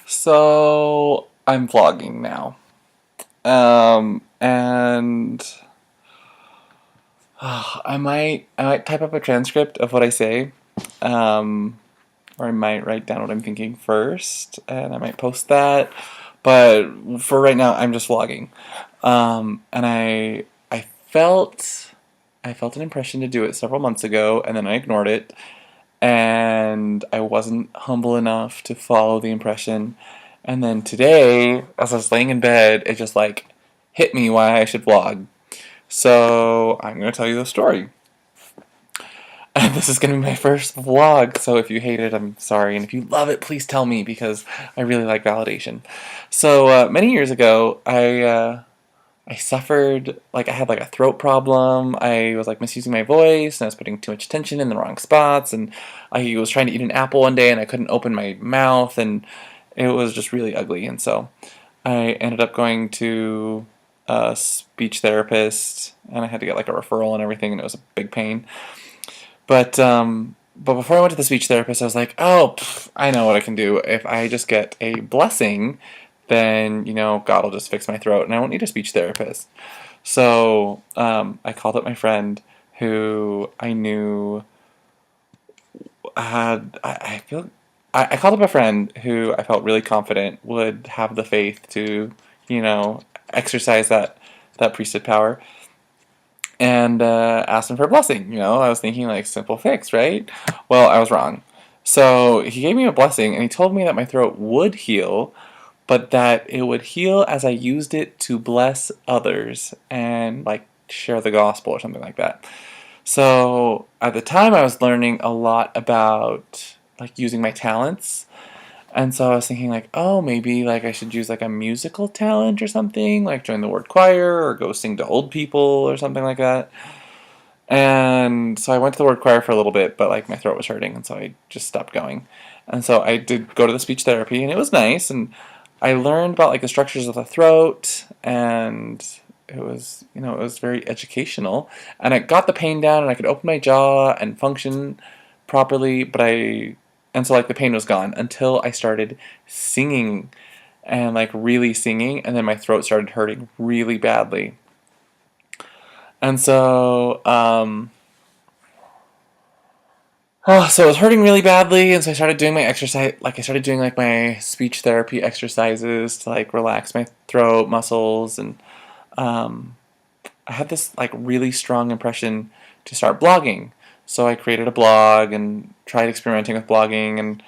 So I'm vlogging now. And I might type up a transcript of what I say. Um, or I might write down what I'm thinking first, and I might post that. But for right now, I'm just vlogging. And I felt an impression to do it several months ago, and then I ignored it, and I wasn't humble enough to follow the impression. And then today, as I was laying in bed, it just like hit me why I should vlog. So I'm gonna tell you the story. And this is gonna be my first vlog, so if you hate it, I'm sorry. And if you love it, please tell me because I really like validation. So many years ago, I suffered, like, I had like a throat problem. I was like misusing my voice, and I was putting too much tension in the wrong spots, and I was trying to eat an apple one day and I couldn't open my mouth, and it was just really ugly. And so I ended up going to a speech therapist, and I had to get like a referral and everything, and it was a big pain. But before I went to the speech therapist, I was like, oh, I know what I can do. If I just get a blessing, then, God will just fix my throat and I won't need a speech therapist. So I called up my friend who I knew had, I feel, I called up a friend who I felt really confident would have the faith to, you know, exercise that priesthood power, and asked him for a blessing. I was thinking like simple fix, right? Well, I was wrong. So he gave me a blessing, and he told me that my throat would heal, but that it would heal as I used it to bless others and like share the gospel or something like that. So at the time, I was learning a lot about like using my talents, and so I was thinking like, oh, maybe like I should use like a musical talent or something, like join the word choir or go sing to old people or something like that. And so I went to the word choir for a little bit, but like my throat was hurting, and so I just stopped going. And so I did go to the speech therapy, and it was nice, and I learned about like the structures of the throat, and it was very educational, and I got the pain down, and I could open my jaw and function properly, and so like the pain was gone until I started singing, and like really singing, and then my throat started hurting really badly. And so so it was hurting really badly, and so I started doing my exercise. Like I started doing like my speech therapy exercises to like relax my throat muscles, and um, I had this like really strong impression to start blogging. So I created a blog and tried experimenting with blogging, and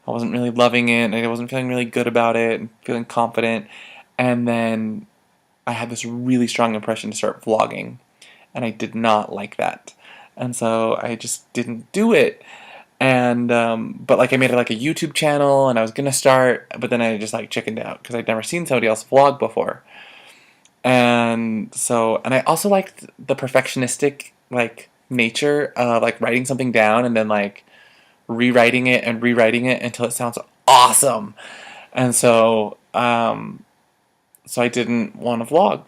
I wasn't really loving it, and I wasn't feeling really good about it, and feeling confident. And then I had this really strong impression to start vlogging, and I did not like that, and so I just didn't do it. And but like I made it like a YouTube channel, and I was gonna start, but then I just like chickened out because I'd never seen somebody else vlog before. And I also liked the perfectionistic like nature of like writing something down and then like rewriting it until it sounds awesome. And so I didn't want to vlog.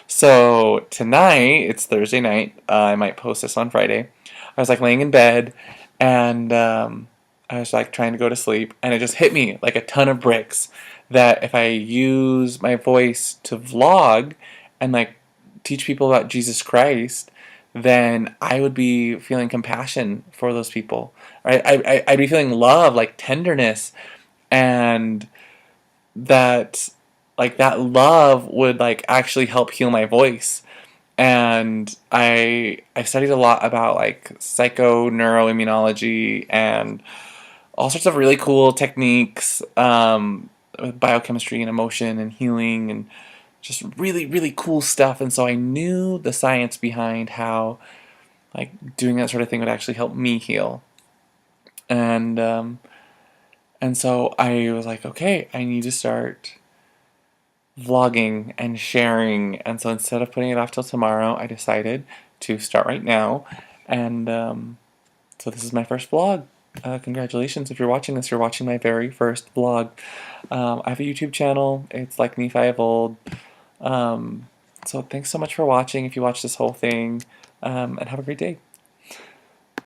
So tonight, it's Thursday night. I might post this on Friday. I was like laying in bed, and I was like trying to go to sleep, and it just hit me like a ton of bricks that if I use my voice to vlog and like teach people about Jesus Christ, then I would be feeling compassion for those people. Right? I'd be feeling love, like tenderness, and that like that love would like actually help heal my voice. And I studied a lot about like psychoneuroimmunology and all sorts of really cool techniques, with biochemistry and emotion and healing and just really really cool stuff. And so I knew the science behind how like doing that sort of thing would actually help me heal. And um, and so I was like, okay, I need to start vlogging and sharing. And so instead of putting it off till tomorrow, I decided to start right now. And so this is my first vlog. Congratulations if you're watching this. You're watching my very first vlog. I have a YouTube channel. It's like Nephi of old. So thanks so much for watching if you watch this whole thing. And have a great day.